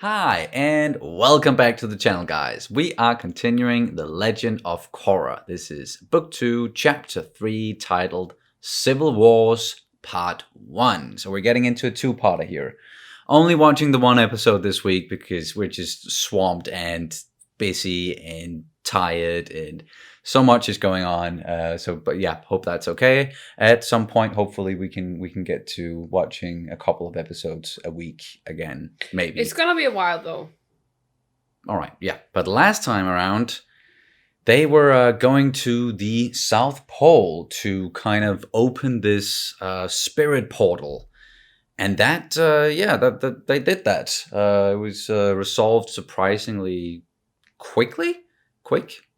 Hi, and welcome back to the channel, guys. We are continuing The Legend of Korra. This is Book 2, Chapter 3, titled Civil Wars, Part 1. So we're getting into a two-parter here. Only watching the one episode this week because we're just swamped and busy and tired and so much is going on. But yeah, hope that's okay. At some point, hopefully we can get to watching a couple of episodes a week again, maybe. It's gonna be a while though. All right, yeah. But last time around, they were going to the South Pole to kind of open this spirit portal. And that, that they did that. It was resolved surprisingly quick.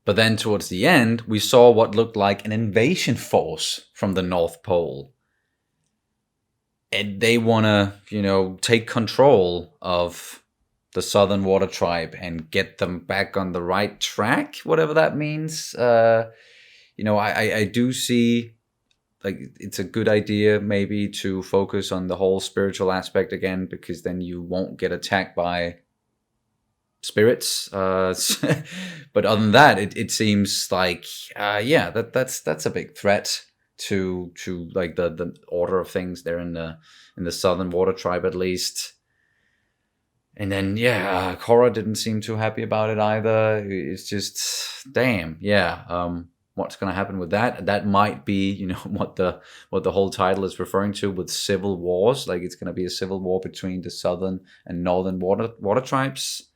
But then towards the end, we saw what looked like an invasion force from the North Pole. And they want to, take control of the Southern Water Tribe and get them back on the right track, whatever that means. I do see, like, it's a good idea maybe to focus on the whole spiritual aspect again, because then you won't get attacked by spirits. But other than that, it seems like that's a big threat to like the order of things there in the Southern Water Tribe, at least. And then Korra didn't seem too happy about it either. It's just damn, what's going to happen with that? That might be, what the whole title is referring to with civil wars. Like, it's going to be a civil war between the Southern and Northern water tribes.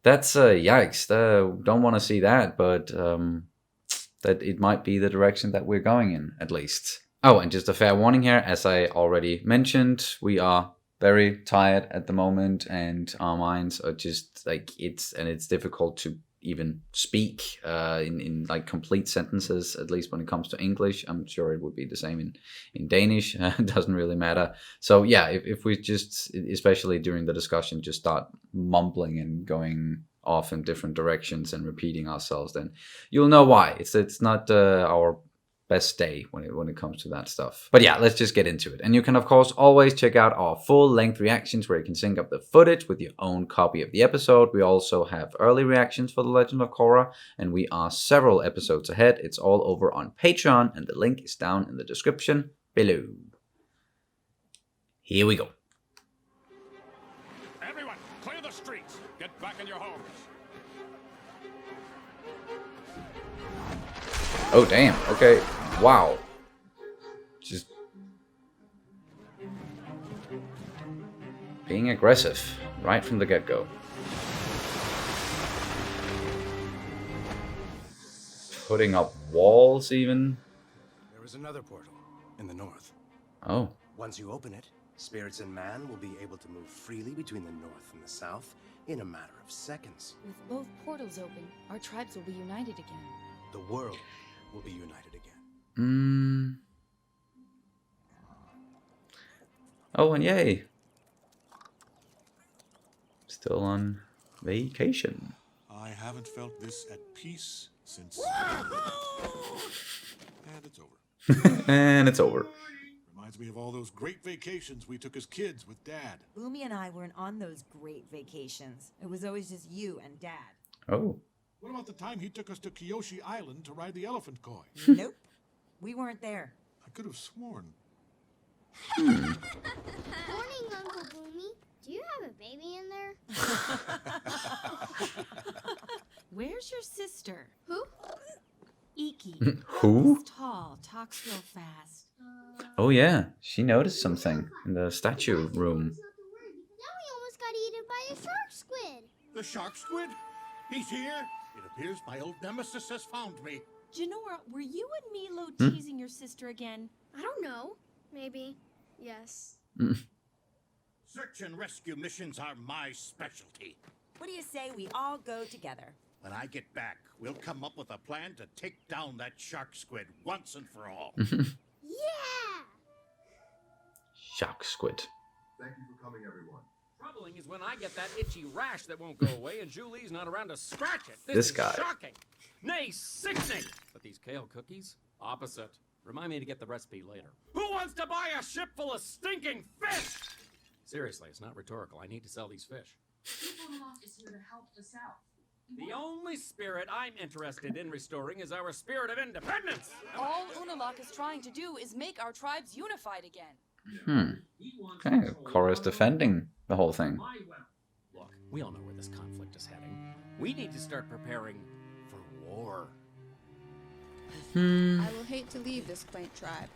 That's yikes. Don't want to see that, but that it might be the direction that we're going in, at least. Oh, and just a fair warning here, as I already mentioned, we are very tired at the moment, and our minds are just like it's difficult to even speak in like complete sentences, at least when it comes to English. I'm sure it would be the same in Danish. It doesn't really matter. So yeah, if we just, especially during the discussion, just start mumbling and going off in different directions and repeating ourselves, then you'll know why. It's not our best day when it comes to that stuff. But yeah, let's just get into it. And you can, of course, always check out our full-length reactions where you can sync up the footage with your own copy of the episode. We also have early reactions for The Legend of Korra, and we are several episodes ahead. It's all over on Patreon, and the link is down in the description below. Here we go. Everyone, clear the streets. Get back in your homes. Oh, damn. Okay. Wow. Just being aggressive right from the get-go. Putting up walls, even. There is another portal in the north. Oh. Once you open it, spirits and man will be able to move freely between the north and the south in a matter of seconds. With both portals open, our tribes will be united again. The world will be united again. Oh, and yay. Still on vacation. I haven't felt this at peace since... And it's over. And it's over. Reminds me of all those great vacations we took as kids with Dad. Boomy and I weren't on those great vacations. It was always just you and Dad. Oh. What about the time he took us to Kyoshi Island to ride the elephant koi? Nope. We weren't there. I could have sworn. Morning, Uncle Boomy. Do you have a baby in there? Where's your sister? Who? Iki. Who? She's tall, talks real fast. Oh yeah, she noticed something in the statue room. Now we almost got eaten by a shark squid. The shark squid? He's here. It appears my old nemesis has found me. Janora, were you and Milo teasing your sister again? I don't know. Maybe. Yes. Search and rescue missions are my specialty. What do you say we all go together? When I get back, we'll come up with a plan to take down that shark squid once and for all. Yeah! Shark squid. Thank you for coming, everyone. Troubling is when I get that itchy rash that won't go away and Julie's not around to scratch it. This is guy. Shocking. Nay, sickening. But these kale cookies? Opposite. Remind me to get the recipe later. Who wants to buy a ship full of stinking fish? Seriously, it's not rhetorical. I need to sell these fish. The only spirit I'm interested in restoring is our spirit of independence. All Unalaq is trying to do is make our tribes unified again. Okay, Korra's defending the whole thing. Look, we all know where this conflict is heading. We need to start preparing for war. I will hate to leave this quaint tribe.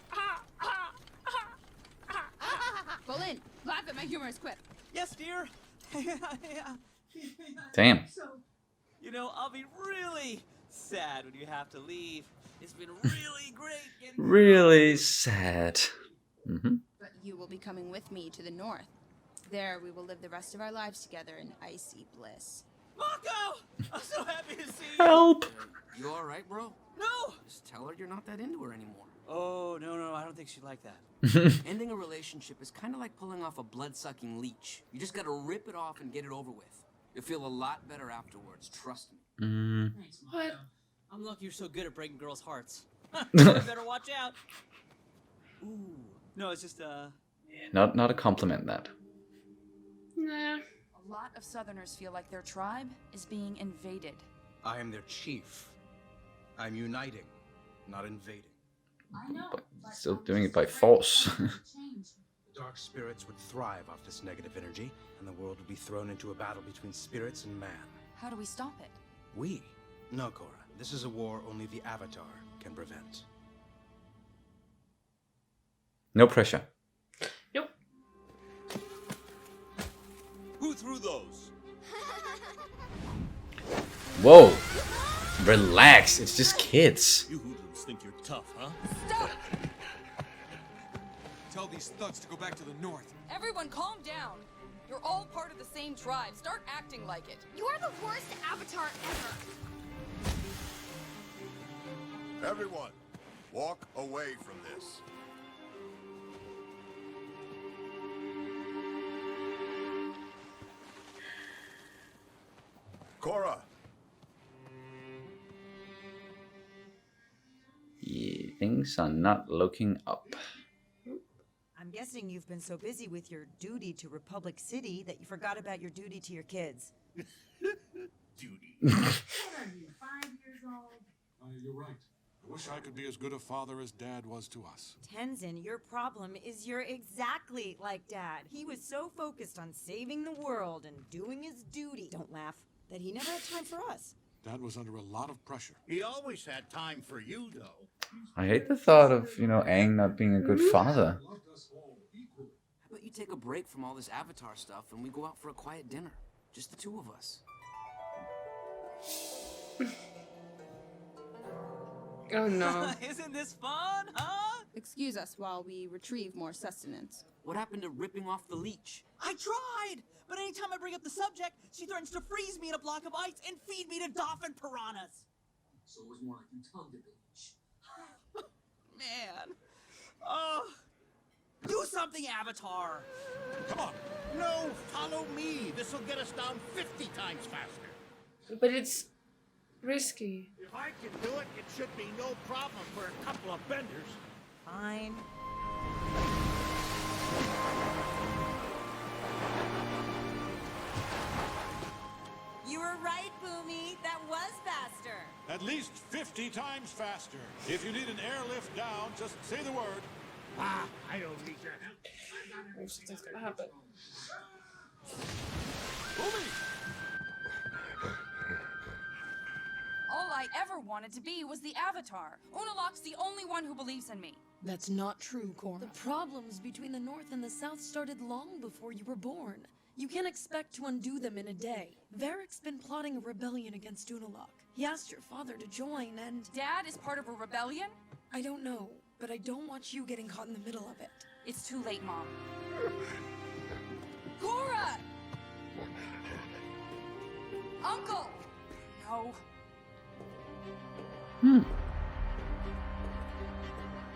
Bolin, laugh at my humorous quip. Yes, dear. Damn. You know, I'll be really sad when you have to leave. It's been really great getting Really sad. But you will be coming with me to the north. There we will live the rest of our lives together in icy bliss. Mako! I'm so happy to see you. Help! You alright, bro? No! Just tell her you're not that into her anymore. Oh, no, I don't think she'd like that. Ending a relationship is kind of like pulling off a blood-sucking leech. You just gotta rip it off and get it over with. You'll feel a lot better afterwards, trust me. What? I'm lucky you're so good at breaking girls' hearts. You better watch out. Ooh. No, it's just, Not a compliment, that. Nah. A lot of Southerners feel like their tribe is being invaded. I am their chief. I'm uniting, not invading. But still doing it by force. Dark spirits would thrive off this negative energy, and the world would be thrown into a battle between spirits and man. How do we stop it? We? No, Korra. This is a war only the Avatar can prevent. No pressure. Nope. Who threw those? Whoa! Relax, it's just kids. You hoodlums think you're tough, huh? Stop! Tell these thugs to go back to the north. Everyone calm down. You're all part of the same tribe. Start acting like it. You are the worst avatar ever. Everyone, walk away from this. Korra, Yeah, things are not looking up. I'm guessing you've been so busy with your duty to Republic City that you forgot about your duty to your kids. Duty. You're right. I wish I could be as good a father as Dad was to us. Tenzin, your problem is you're exactly like Dad. He was so focused on saving the world and doing his duty, don't laugh, that he never had time for us. Dad was under a lot of pressure. He always had time for you, though. I hate the thought of, Aang not being a good father. He loved us all equally. How about you take a break from all this Avatar stuff and we go out for a quiet dinner? Just the two of us. Oh no. Isn't this fun, huh? Excuse us while we retrieve more sustenance. What happened to ripping off the leech? I tried! But anytime I bring up the subject, she threatens to freeze me in a block of ice and feed me to dolphin piranhas. So it was more like you tugged at the leech. Man. Oh. Do something, Avatar! Come on. No, follow me. This'll get us down 50 times faster. But it's risky. If I can do it, it should be no problem for a couple of benders. Fine. You were right, Boomy. That was faster. At least 50 times faster. If you need an airlift down, just say the word. Ah, I don't need your help. Something's gonna happen. Boomy! All I ever wanted to be was the Avatar. Unalaq's the only one who believes in me. That's not true, Korra. The problems between the North and the South started long before you were born. You can't expect to undo them in a day. Varric's been plotting a rebellion against Unalaq. He asked your father to join, and... Dad is part of a rebellion? I don't know, but I don't want you getting caught in the middle of it. It's too late, Mom. Korra! Uncle! No.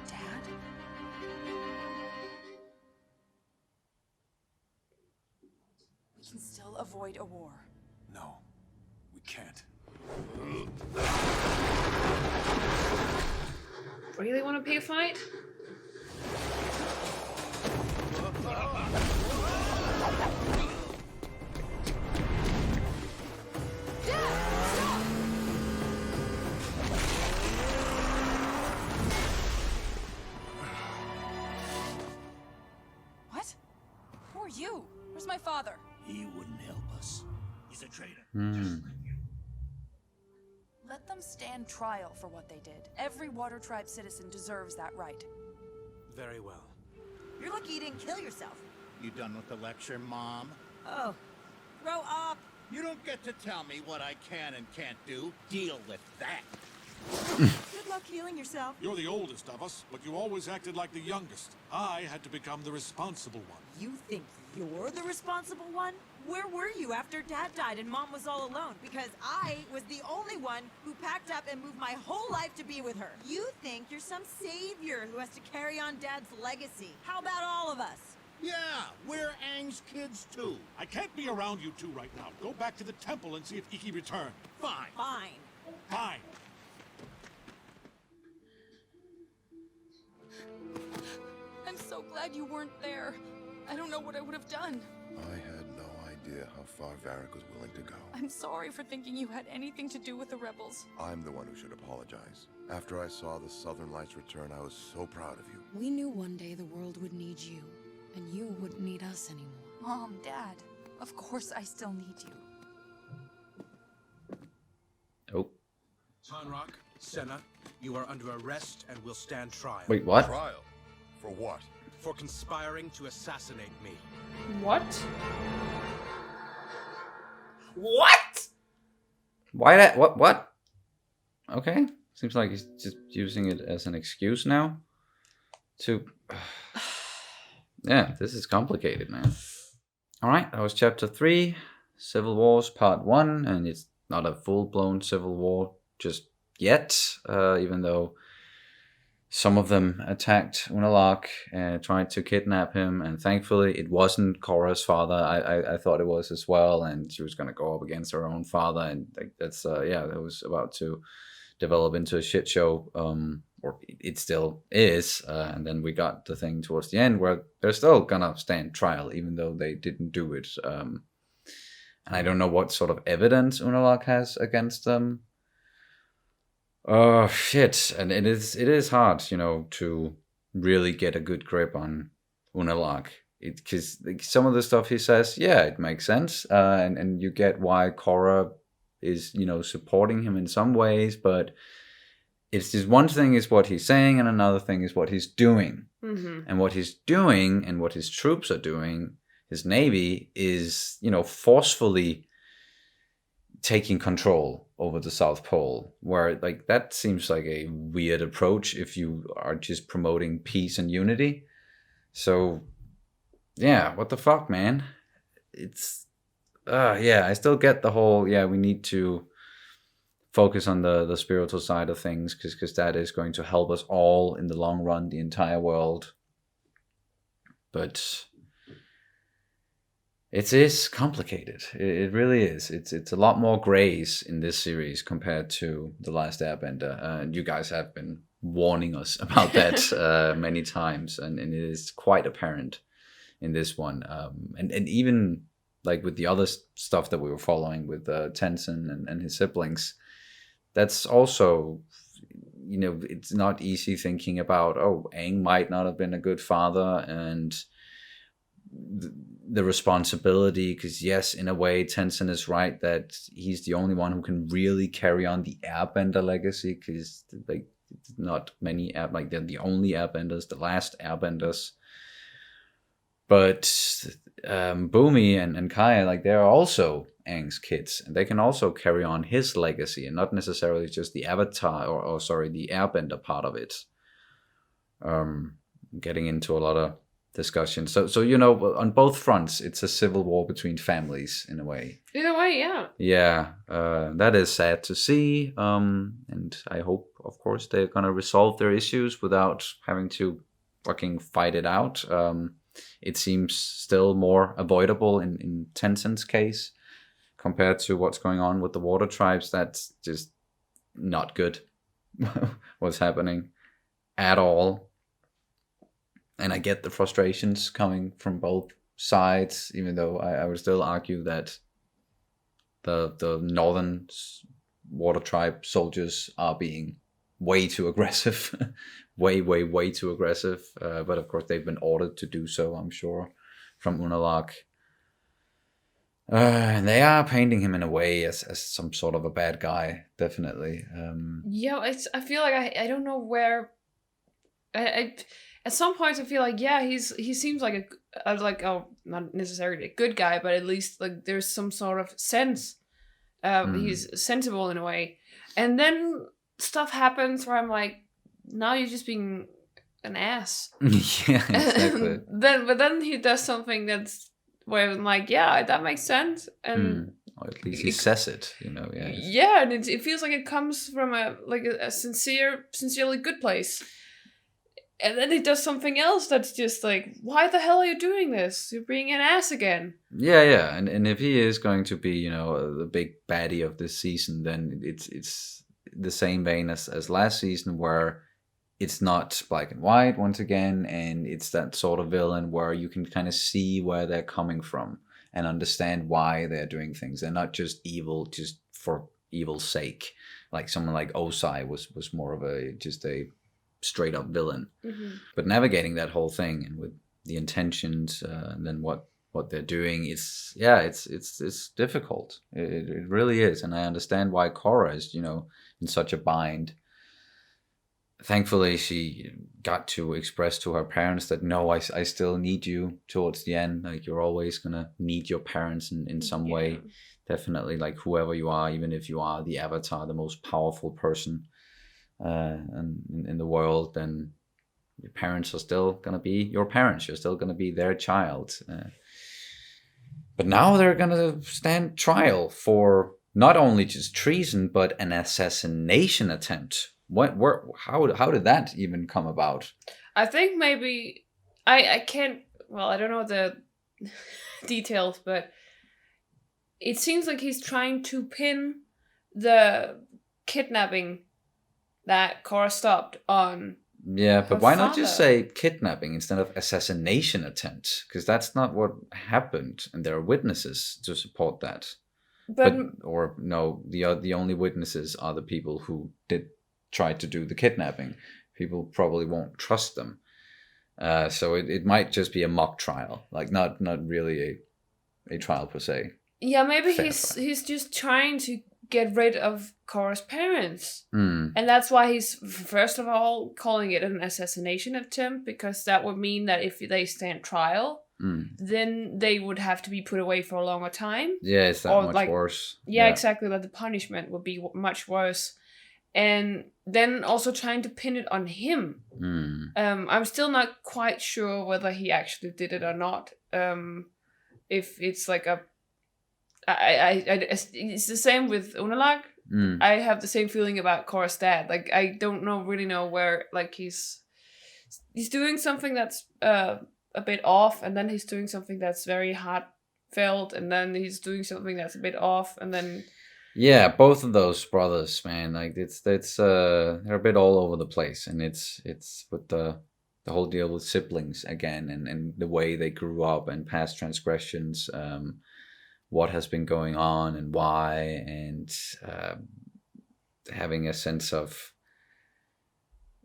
Dad? We can still avoid a war. No, we can't. Really want to pick a fight? us. He's a traitor. Let them stand trial for what they did. Every Water Tribe citizen deserves that right. Very well. You're lucky you didn't kill yourself. You done with the lecture, Mom? Oh, grow up. You don't get to tell me what I can and can't do. Deal with that. Good luck healing yourself. You're the oldest of us, but you always acted like the youngest. I had to become the responsible one. You think you're the responsible one? Where were you after Dad died and Mom was all alone? Because I was the only one who packed up and moved my whole life to be with her. You think you're some savior who has to carry on Dad's legacy. How about all of us? Yeah, we're Aang's kids too. I can't be around you two right now. Go back to the temple and see if Iki returned. Fine. Fine. Fine. I'm so glad you weren't there. I don't know what I would have done. I had no idea how far Varric was willing to go. I'm sorry for thinking you had anything to do with the rebels. I'm the one who should apologize. After I saw the Southern Lights return, I was so proud of you. We knew one day the world would need you, and you wouldn't need us anymore. Mom, Dad, of course I still need you. Oh. Tonrock, Senna, you are under arrest and will stand trial. Wait, what? Trial? For what? For conspiring to assassinate me. What? What? Why that? What? Okay. Seems like he's just using it as an excuse now. To... Yeah, this is complicated, man. Alright, that was chapter 3. Civil Wars Part 1. And it's not a full-blown civil war just yet. Even though some of them attacked Unalaq and tried to kidnap him, and thankfully it wasn't Korra's father. I thought it was as well, and she was going to go up against her own father, and that's that was about to develop into a shit show, or it still is. And then we got the thing towards the end where they're still gonna stand trial, even though they didn't do it. And I don't know what sort of evidence Unalaq has against them. Oh shit! And it is hard, to really get a good grip on Unalaq. Because some of the stuff he says, yeah, it makes sense, and you get why Korra is supporting him in some ways, but it's just one thing is what he's saying, and another thing is what he's doing. And what he's doing, and what his troops are doing, his navy is forcefully taking control over the South Pole, where that seems like a weird approach if you are just promoting peace and unity. So yeah, what the fuck, man? It's I still get the whole we need to focus on the spiritual side of things, because that is going to help us all in the long run, the entire world. But it is complicated. It really is. It's a lot more grays in this series compared to The Last Airbender. And you guys have been warning us about that many times, and it is quite apparent in this one. And even with the other stuff that we were following with Tenzin and his siblings, that's also, it's not easy thinking about, Aang might not have been a good father, and the responsibility, because yes, in a way Tenzin is right that he's the only one who can really carry on the Airbender legacy, because not many they're the only Airbenders, the last Airbenders. But Bumi and Kai, they're also Aang's kids, and they can also carry on his legacy, and not necessarily just the Avatar or the Airbender part of it. Getting into a lot of discussion. So on both fronts, it's a civil war between families in a way. Either way, yeah. Yeah, that is sad to see. And I hope, of course, they're gonna resolve their issues without having to fucking fight it out. It seems still more avoidable in Tenzin's case compared to what's going on with the Water Tribes. That's just not good. What's happening at all. And I get the frustrations coming from both sides, even though I would still argue that the northern Water Tribe soldiers are being way too aggressive. way too aggressive. But of course they've been ordered to do so, I'm sure, from Unalaq. And they are painting him in a way as some sort of a bad guy, definitely. Yeah, I feel like I don't know where. I at some points I feel like he seems like not necessarily a good guy, but at least like there's some sort of sense. He's sensible in a way, and then stuff happens where I'm like, now you're just being an ass. Yeah, exactly. But then he does something that's where I'm like, yeah, that makes sense, and or at least he says it, Yeah. Yeah, and it feels like it comes from a sincerely good place. And then he does something else that's just like, why the hell are you doing this? You're being an ass again. Yeah. And if he is going to be, the big baddie of this season, then it's the same vein as last season, where it's not black and white once again, and it's that sort of villain where you can kind of see where they're coming from and understand why they're doing things. They're not just evil just for evil's sake. Like someone like Osai was more of just a straight up villain. But navigating that whole thing and with the intentions and then what they're doing, it's difficult. It really is, and I understand why Korra is in such a bind. Thankfully, she got to express to her parents that no, I still need you towards the end. Like, you're always gonna need your parents in some way. Definitely, like whoever you are, even if you are the Avatar, the most powerful person in the world, then your parents are still gonna be your parents. You're still gonna be their child. But now they're gonna stand trial for not only just treason, but an assassination attempt. How did that even come about? I think maybe I can't. Well, I don't know the details, but it seems like he's trying to pin the kidnapping that Korra stopped on. Yeah, but why not just say kidnapping instead of assassination attempt? Because that's not what happened, and there are witnesses to support that. But the only witnesses are the people who did try to do the kidnapping. People probably won't trust them. So it might just be a mock trial, like not really a trial per se. Yeah, maybe he's just trying to get rid of Korra's parents. And that's why he's, first of all, calling it an assassination attempt, because that would mean that if they stand trial, then they would have to be put away for a longer time. Yeah, it's that much worse. Yeah, exactly. Like the punishment would be much worse. And then also trying to pin it on him. I'm still not quite sure whether he actually did it or not. If it's like it's the same with Unalaq. I have the same feeling about Korra's dad. Like, I don't really know where, like, he's doing something that's a bit off, and then he's doing something that's very heartfelt, and then he's doing something that's a bit off, and then... Yeah, both of those brothers, man, like it's they're a bit all over the place, and it's with the whole deal with siblings again, and the way they grew up and past transgressions, what has been going on and why, and having a sense of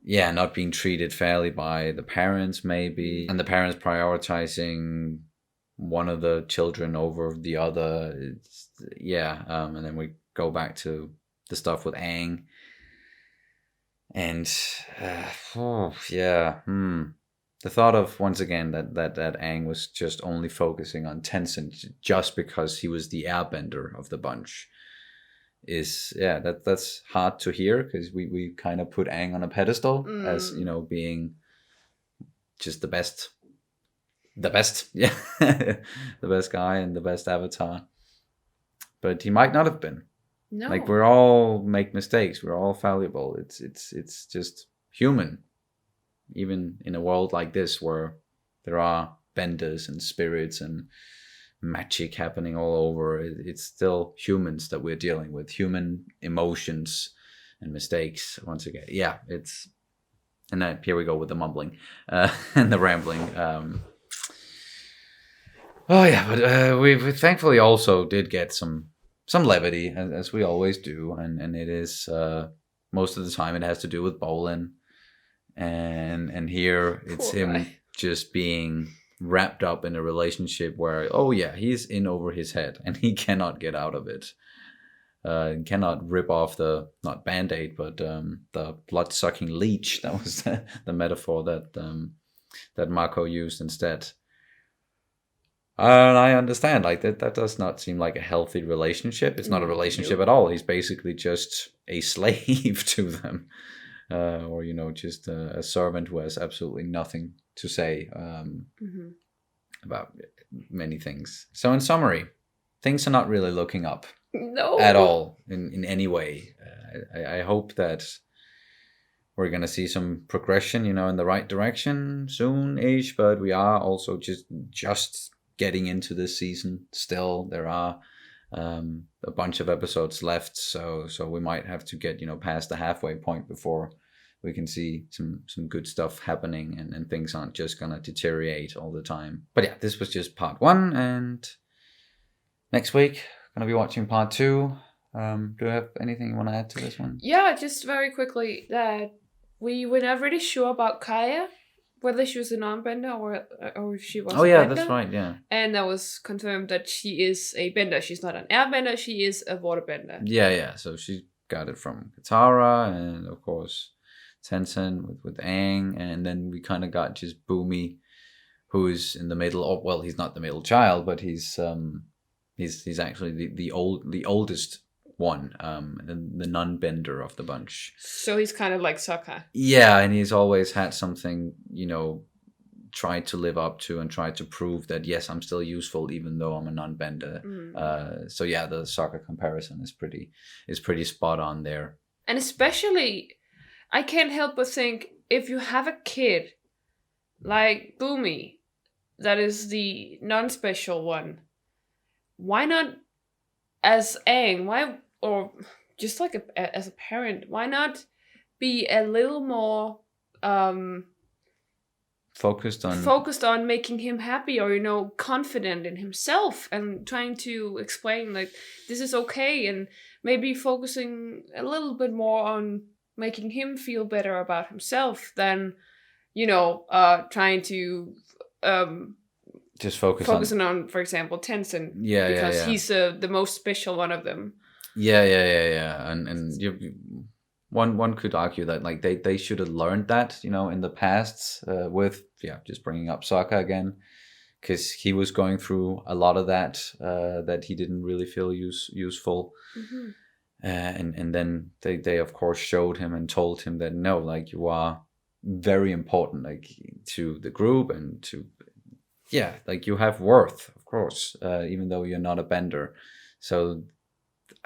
not being treated fairly by the parents maybe, and the parents prioritizing one of the children over the other. And then we go back to the stuff with Aang, and the thought of, once again, that Aang was just only focusing on Tencent just because he was the airbender of the bunch is that's hard to hear, because we kind of put Aang on a pedestal as being just the best the best guy and the best Avatar. But he might not have been. No. Like, we all make mistakes. We're all fallible. It's just human. Even in a world like this where there are benders and spirits and magic happening all over, it's still humans that we're dealing with. Human emotions and mistakes, once again. Yeah, it's... And then here we go with the mumbling and the rambling. But we thankfully also did get some levity, as we always do, and it is most of the time it has to do with Bolin, and here it's him just being wrapped up in a relationship where, oh yeah, he's in over his head and he cannot get out of it. Cannot rip off the, not band-aid, but the blood-sucking leech. That was the metaphor that Mako used instead. And I understand, like that does not seem like a healthy relationship. It's not a relationship at all. He's basically just a slave to them. Or, just a servant who has absolutely nothing to say about many things. So in summary, things are not really looking up. No. At all, in any way. I hope that we're going to see some progression, in the right direction soon-ish, but we are also just getting into this season still. There are a bunch of episodes left, so we might have to get, past the halfway point before we can see some good stuff happening and things aren't just going to deteriorate all the time. But yeah, this was just part 1, and next week gonna be watching part 2. Do you have anything you want to add to this one? Yeah, just very quickly that we were not really sure about Kaya, whether she was a non-bender or if she was. Oh yeah, that's right. Yeah. And that was confirmed that she is a bender. She's not an airbender. She is a waterbender. Yeah. So she got it from Katara, and of course Tenzin with Aang, and then we kind of got just Boomy, who is in the middle. Or well, he's not the middle child, but he's actually the oldest one, the non-bender of the bunch. So he's kind of like Sokka. Yeah, and he's always had something, tried to live up to and tried to prove that yes, I'm still useful even though I'm a non-bender. So yeah, the Sokka comparison is pretty spot on there. And especially, I can't help but think if you have a kid like Boomy, that is the non-special one. Why not as Aang? Why, or just like as a parent, why not be a little more focused on making him happy, or confident in himself, and trying to explain like this is okay, and maybe focusing a little bit more on making him feel better about himself than trying to just focusing on, for example, Tenzin. Because he's the most special one of them. Yeah. And one could argue that like they should have learned that, in the past with just bringing up Sokka again, because he was going through a lot of that he didn't really feel useful. Mm-hmm. And then they of course showed him and told him that no, like you are very important, like to the group and to. Yeah, like you have worth, of course, even though you're not a bender. So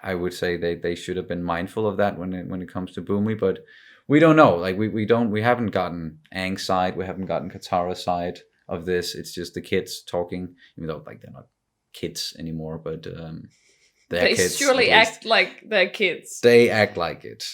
I would say they should have been mindful of that when it comes to Boomy, but we don't know. Like we haven't gotten Aang's side, we haven't gotten Katara's side of this. It's just the kids talking, even though like they're not kids anymore, but they kids, surely act like they're kids. They act like it.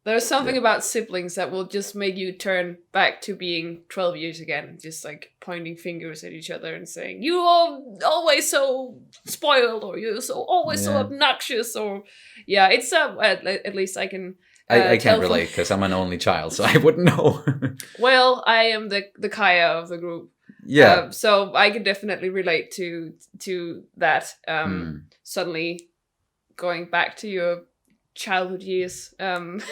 There's something about siblings that will just make you turn back to being 12 years again, just like pointing fingers at each other and saying, you are always so spoiled, or you're always so obnoxious, or it's at least I can I can't relate because I'm an only child, so I wouldn't know. Well, I am the Kaya of the group. Yeah. So I can definitely relate to that. Suddenly going back to your childhood years. And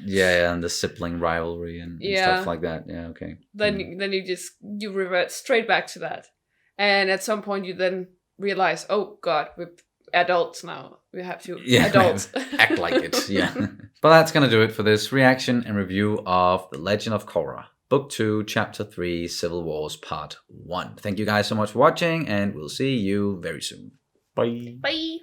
the sibling rivalry and stuff like that. Yeah, okay. Then you revert straight back to that, and at some point you then realize, oh God, we're adults now. We have to adults act like it. Yeah. But that's gonna do it for this reaction and review of The Legend of Korra, Book 2, Chapter 3, Civil Wars, Part 1. Thank you guys so much for watching, and we'll see you very soon. Bye. Bye.